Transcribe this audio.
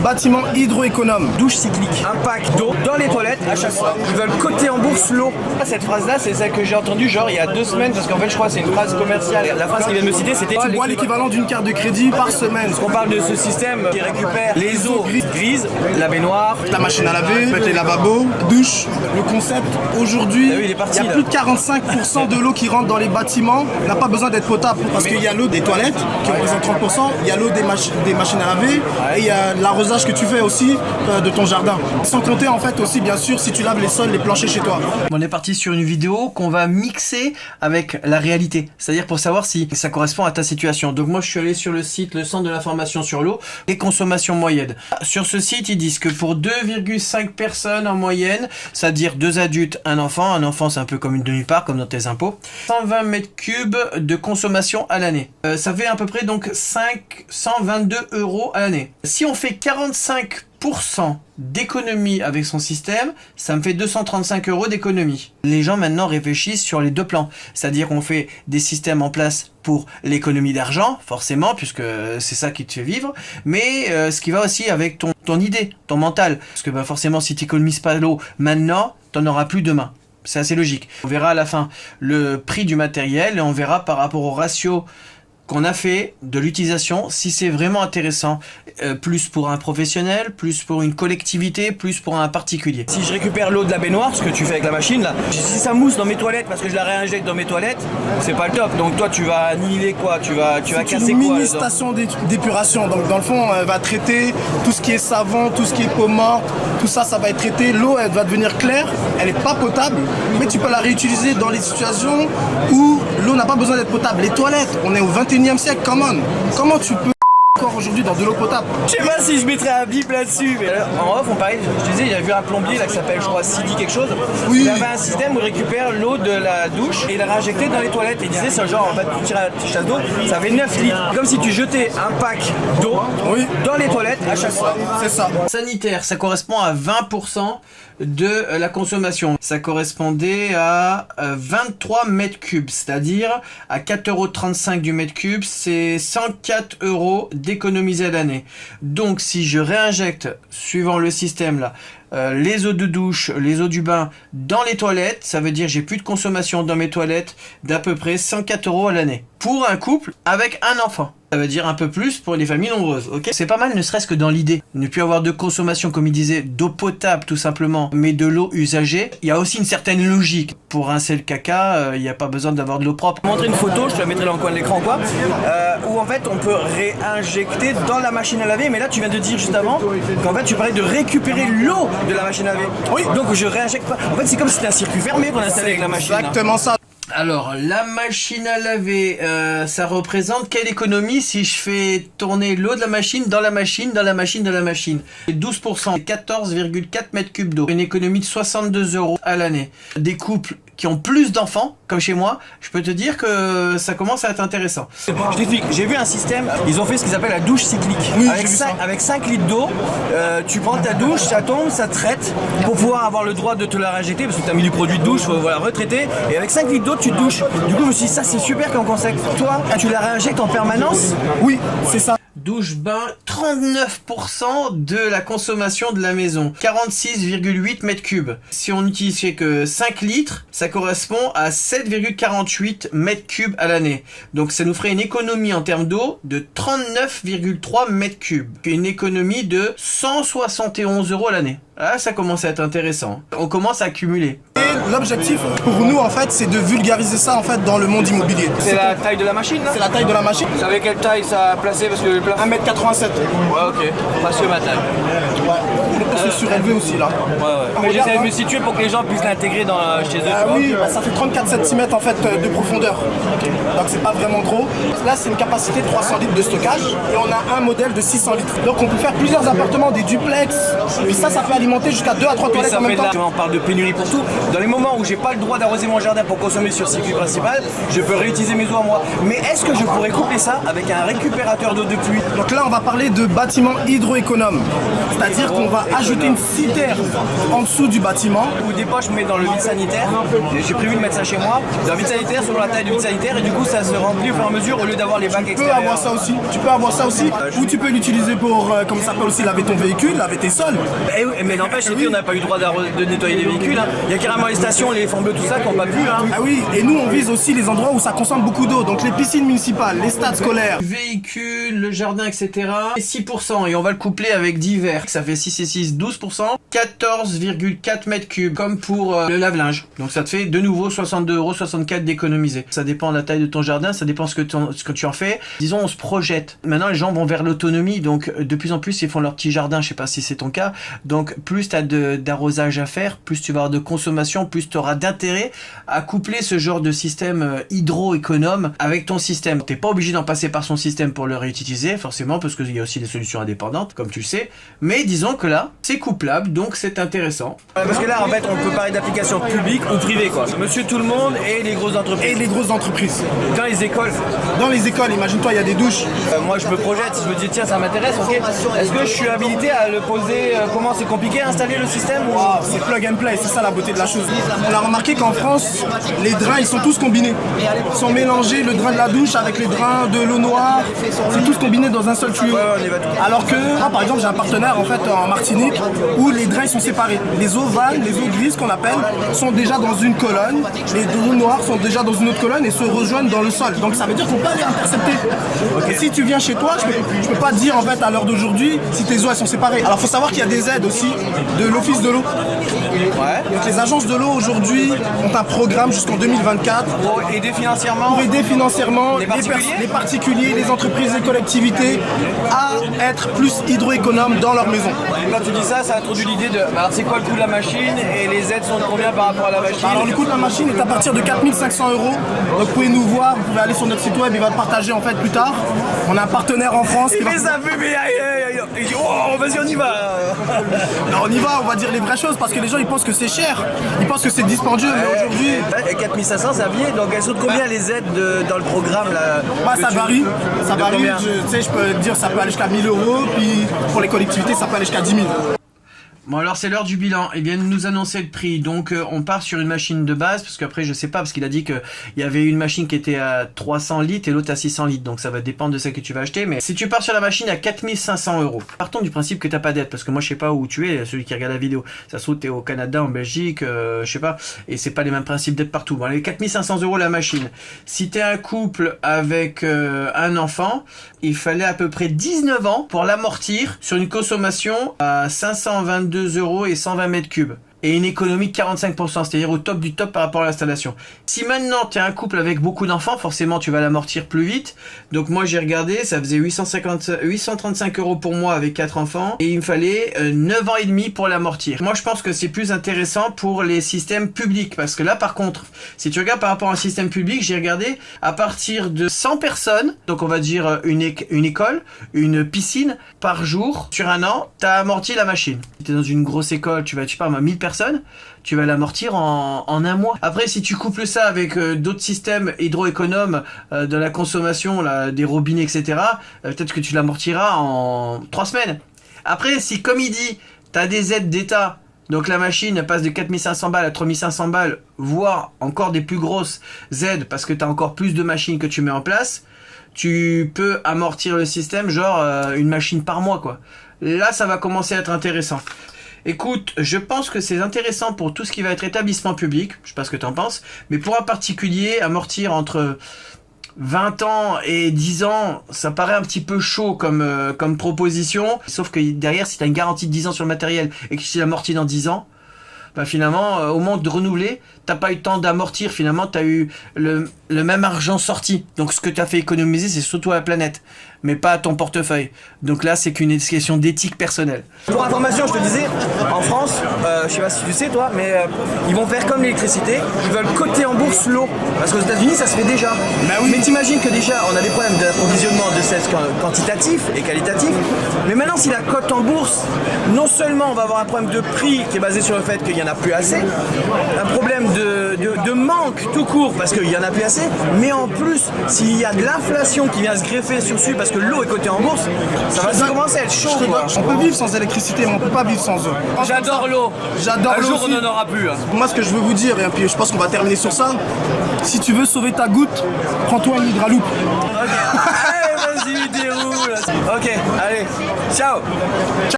Bâtiment hydroéconome. Douche cyclique, un pack d'eau dans les toilettes à chaque fois. Ils veulent coter en bourse l'eau. Cette phrase-là, c'est celle que j'ai entendue genre il y a 2 semaines parce qu'en fait je crois que c'est une phrase commerciale. La phrase qu'il vient de me citer c'était Tu bois l'équivalent d'une carte de crédit par semaine. On parle de ce système qui récupère les eaux grises, la baignoire, La machine à laver, les lavabos, douche. Le concept aujourd'hui, Ah oui, il est parti, y a là. plus de 45% de l'eau qui rentre dans les bâtiments n'a pas besoin d'être potable parce qu'il y a l'eau des toilettes qui représente 30%, il y a l'eau des machines à laver et il y a l'arrosage que tu fais aussi de ton jardin. Sans compter en fait aussi bien sûr si tu laves les sols, les planchers chez toi. On est parti sur une vidéo qu'on va mixer avec la réalité, c'est-à-dire pour savoir si ça correspond à ta situation. Donc moi je suis allé sur le site, le centre de l'information sur l'eau et consommation moyenne. Sur ce site ils disent que pour 2,5 personnes en moyenne, c'est-à-dire 2 adultes, un enfant c'est un peu comme une demi-part comme dans tes impôts, 120 mètres cubes de consommation à l'année. Ça fait à peu près donc 522 € à l'année. Si on fait 45% d'économie avec son système, ça me fait 235 € d'économie. Les gens maintenant réfléchissent sur les deux plans, c'est-à-dire qu'on fait des systèmes en place pour l'économie d'argent, forcément, puisque c'est ça qui te fait vivre, mais ce qui va aussi avec ton idée, ton mental, parce que forcément si tu économises pas l'eau maintenant, t'en auras plus demain. C'est assez logique. On verra à la fin le prix du matériel et on verra par rapport au ratio qu'on a fait de l'utilisation, si c'est vraiment intéressant, plus pour un professionnel, plus pour une collectivité, plus pour un particulier. si je récupère l'eau de la baignoire, ce que tu fais avec la machine là, si ça mousse dans mes toilettes parce que je la réinjecte dans mes toilettes, c'est pas le top. Donc toi tu vas annihiler quoi? Tu vas C'est casser une quoi mini là-dedans? station d'épuration. Donc dans le fond, elle va traiter tout ce qui est savon, tout ce qui est peau morte, tout ça, ça va être traité. L'eau, elle va devenir claire. Elle n'est pas potable, mais tu peux la réutiliser dans les situations où l'eau n'a pas besoin d'être potable. Les toilettes, on est au 21e siècle, comment tu peux encore aujourd'hui dans de l'eau potable? Je sais pas si je mettrais un bip là-dessus, mais en off on parlait, je disais, il a vu un plombier là qui s'appelle je crois Sidi quelque chose. Oui. Il avait un système où il récupère l'eau de la douche et il la réinjectait dans les toilettes. Et il disait c'est genre en fait tu tires la chasse d'eau, ça fait 9 litres. Comme si tu jetais un pack d'eau dans les toilettes à chaque fois. C'est ça. Sanitaire, ça correspond à 20% de la consommation. Ça correspondait à 23 mètres cubes, c'est-à-dire à 4,35 € du mètre cube, c'est 104 € d'économiser à l'année. Donc si je réinjecte, suivant le système là, les eaux de douche, les eaux du bain dans les toilettes, ça veut dire j'ai plus de consommation dans mes toilettes d'à peu près 104 € à l'année. Pour un couple avec un enfant. Ça veut dire un peu plus pour les familles nombreuses, ok? C'est pas mal ne serait-ce que dans l'idée. Ne plus avoir de consommation, comme il disait, d'eau potable tout simplement, mais de l'eau usagée. Il y a aussi une certaine logique. Pour rincer le caca, il n'y a pas besoin d'avoir de l'eau propre. Je vais montrer une photo, je te la mettrai dans le coin de l'écran quoi, où en fait on peut réinjecter dans la machine à laver, mais là tu viens de dire juste avant qu'en fait tu parlais de récupérer l'eau de la machine à laver. Oui. Donc je réinjecte pas. En fait c'est comme si c'était un circuit fermé qu'on installait avec la machine. Exactement ça. Alors, la machine à laver, ça représente quelle économie si je fais tourner l'eau de la machine dans la machine, dans la machine, dans la machine? 12%, 14,4 mètres cubes d'eau. Une économie de 62 € à l'année. Des couples qui ont plus d'enfants, comme chez moi, je peux te dire que ça commence à être intéressant. Je t'explique, j'ai vu un système, ils ont fait ce qu'ils appellent la douche cyclique. Oui, avec, j'ai vu ça. avec 5 litres d'eau, tu prends ta douche, ça tombe, ça traite, pour pouvoir avoir le droit de te la réinjecter, parce que tu as mis du produit de douche, voilà, retraiter, et avec 5 litres d'eau, tu te douches. Du coup, je me suis dit, ça c'est super comme concept. Toi, tu la réinjectes en permanence? Oui, c'est ça. Douche bain, 39% de la consommation de la maison, 46,8 mètres cubes. Si on n'utilisait que 5 litres, ça correspond à 7,48 mètres cubes à l'année. Donc ça nous ferait une économie en termes d'eau de 39,3 mètres cubes. Une économie de 171 € à l'année. Là, ça commence à être intéressant. On commence à accumuler. Et l'objectif pour nous en fait, c'est de vulgariser ça en fait dans le monde immobilier. C'est la taille de la machine là? C'est la taille de la machine. Vous savez quelle taille ça a placé parce que le plafond... 1m87. Ouais ok, parce que ma taille. Ouais. C'est surélevé aussi là. Ouais. Mais j'essaie de me situer pour que les gens puissent l'intégrer chez eux. Ah oui, ça fait 34 cm en fait de profondeur. Donc c'est pas vraiment gros. Là c'est une capacité de 300 litres de stockage et on a un modèle de 600 litres. Donc on peut faire plusieurs appartements, des duplex. Et ça peut alimenter jusqu'à 2 à 3 toilettes en même temps. On parle de pénurie pour tout. Dans Dans les moments où j'ai pas le droit d'arroser mon jardin pour consommer sur le circuit principal, je peux réutiliser mes eaux à moi. Mais est-ce que je pourrais coupler ça avec un récupérateur d'eau de pluie? Donc là, on va parler de bâtiments hydroéconomes. C'est-à-dire qu'on va ajouter une citerne en dessous du bâtiment. Ou des poches, je mets dans le vide sanitaire. J'ai prévu de mettre ça chez moi. Dans le vide sanitaire, selon la taille du vide sanitaire, et du coup, ça se remplit au fur et à mesure au lieu d'avoir les bacs Tu peux extérieurs. avoir ça aussi. Tu peux avoir ça aussi. Ou tu peux l'utiliser pour, comme ça peut aussi laver ton véhicule, laver tes sols. Eh oui, mais n'empêche, on n'a pas eu le droit de nettoyer les véhicules. Hein. Il y a carrément les stations, les éléphants bleus, tout ça, qui n'ont pas pu. Hein. Ah oui, et nous, on vise aussi les endroits où ça consomme beaucoup d'eau. Donc les piscines municipales, les stades scolaires. Véhicule, le jardin, etc. Et 6%. Et on va le coupler avec divers. Ça fait 6 et 6, 12%. 14,4 mètres cubes. Comme pour le lave-linge. Donc ça te fait de nouveau 62,64 € d'économiser. Ça dépend de la taille de ton jardin. Ça dépend ce que tu en fais. Disons, on se projette. Maintenant, les gens vont vers l'autonomie. Donc de plus en plus, ils font leur petit jardin. Je sais pas si c'est ton cas. Donc plus tu as d'arrosage à faire, plus tu vas avoir de consommation, plus tu auras d'intérêt à coupler ce genre de système hydro-économe avec ton système. T'es pas obligé d'en passer par son système pour le réutiliser, forcément, parce qu'il y a aussi des solutions indépendantes, comme tu le sais. Mais disons que là, c'est couplable, donc c'est intéressant. Parce que là, en fait, on peut parler d'applications publiques ou privées, quoi. Monsieur tout le monde et les grosses entreprises. Et les grosses entreprises. Dans les écoles. Dans les écoles, imagine-toi, il y a des douches. Moi, je me projette, je me dis, tiens, ça m'intéresse, ok. Est-ce que je suis habilité à le poser? Comment c'est compliqué à installer le système ou... Ah, c'est plug and play, c'est ça la beauté de la chose. On a remarqué qu'en France, les drains, ils sont tous combinés. Ils sont mélangés, le drain de la douche avec les drains de l'eau noire. C'est tous combinés dans un seul tuyau. Alors que, par exemple, j'ai un partenaire en fait en Martinique où les drains sont séparés. Les eaux vannes, les eaux grises qu'on appelle, sont déjà dans une colonne. Les eaux noires sont déjà dans une autre colonne et se rejoignent dans le sol. Donc ça veut dire qu'on peut aller intercepter. Et si tu viens chez toi, je peux pas te dire en fait à l'heure d'aujourd'hui si tes eaux elles sont séparées. Alors faut savoir qu'il y a des aides aussi de l'office de l'eau. Ouais. Donc les agences de l'eau aujourd'hui ont un programme jusqu'en 2024 Pour aider financièrement. pour aider financièrement Les particuliers, les entreprises, les collectivités à être plus hydroéconomes dans leur maison. Et quand tu dis ça, ça introduit l'idée de... Alors, c'est quoi le coût de la machine et les aides sont de combien par rapport à la machine? Alors le coût de la machine est à partir de 4 500 €. Donc vous pouvez nous voir, vous pouvez aller sur notre site web, il va le partager en fait plus tard. On a un partenaire en France qui Il va... fait sa pub et il dit, oh, vas-y, on y va. Non, on y va, on va dire les vraies choses parce que les gens ils pensent que c'est cher, ils pensent que c'est dispendieux, mais aujourd'hui... Et 4500, ça vient. Donc, elles sont de combien les aides dans le programme là? Bah, ça varie, ça De varie. combien? Tu sais, je peux te dire ça peut aller jusqu'à 1 000 €, puis pour les collectivités ça peut aller jusqu'à 10 000. Bon alors c'est l'heure du bilan, ils viennent nous annoncer le prix, donc on part sur une machine de base, parce qu'après je sais pas, parce qu'il a dit qu'il y avait une machine qui était à 300 litres et l'autre à 600 litres, donc ça va dépendre de celle que tu vas acheter, mais si tu pars sur la machine à 4 500 €, partons du principe que t'as pas d'aide, parce que moi je sais pas où tu es, celui qui regarde la vidéo, ça se trouve t'es au Canada, en Belgique, je sais pas, et c'est pas les mêmes principes d'aide partout. Bon allez, 4 500 € la machine. Si t'es un couple avec un enfant, il fallait à peu près 19 ans pour l'amortir sur une consommation à 522 € et 120 mètres cubes. Et une économie de 45%, c'est-à-dire au top du top par rapport à l'installation. Si maintenant tu es un couple avec beaucoup d'enfants, forcément tu vas l'amortir plus vite. Donc moi j'ai regardé, ça faisait 835 € pour moi avec 4 enfants. Et il me fallait 9 ans et demi pour l'amortir. Moi je pense que c'est plus intéressant pour les systèmes publics. Parce que là par contre, si tu regardes par rapport à un système public, j'ai regardé à partir de 100 personnes, donc on va dire une école, une piscine par jour, sur un an, tu as amorti la machine. Si tu es dans une grosse école, tu vas, je sais pas, 1000 personnes, tu vas l'amortir en un mois. Après, si tu couples ça avec d'autres systèmes hydroéconomes de la consommation, là, des robinets, etc., peut-être que tu l'amortiras en 3 semaines. Après, si, comme il dit, tu as des aides d'État, donc la machine passe de 4 500 balles à 3 500 balles, voire encore des plus grosses aides, parce que tu as encore plus de machines que tu mets en place, tu peux amortir le système, genre une machine par mois, quoi. Là, ça va commencer à être intéressant. Écoute, je pense que c'est intéressant pour tout ce qui va être établissement public, je sais pas ce que tu en penses, mais pour un particulier, amortir entre 20 ans et 10 ans, ça paraît un petit peu chaud comme proposition, sauf que derrière, si tu as une garantie de 10 ans sur le matériel et que tu l'amortis dans 10 ans, bah finalement, au moment de renouveler, t'as pas eu le temps d'amortir, finalement, t'as eu le même argent sorti. Donc ce que t'as fait économiser, c'est surtout la planète. mais pas à ton portefeuille. Donc là, c'est qu'une question d'éthique personnelle. Pour information, je te disais, en France, je sais pas si tu sais toi, mais ils vont faire comme l'électricité, ils veulent coter en bourse l'eau. Parce qu'aux États-Unis, ça se fait déjà. Mais t'imagines que déjà, on a des problèmes d'approvisionnement de cesse quantitatif et qualitatif. Mais maintenant, si la cote en bourse, non seulement on va avoir un problème de prix qui est basé sur le fait qu'il n'y en a plus assez, un problème de manque tout court parce qu'il n'y en a plus assez, mais en plus, s'il y a de l'inflation qui vient se greffer dessus parce que l'eau est cotée en bourse, ça va commencer à être chaud. On peut vivre sans électricité, mais on peut pas vivre sans eau. J'adore l'eau. J'adore l'eau. Un jour, aussi. on n'en aura plus. Hein. Moi, ce que je veux vous dire, et puis je pense qu'on va terminer sur ça, si tu veux sauver ta goutte, prends-toi une hydraloupe. Ok, allez, vas-y, déroule. Ok, allez, ciao.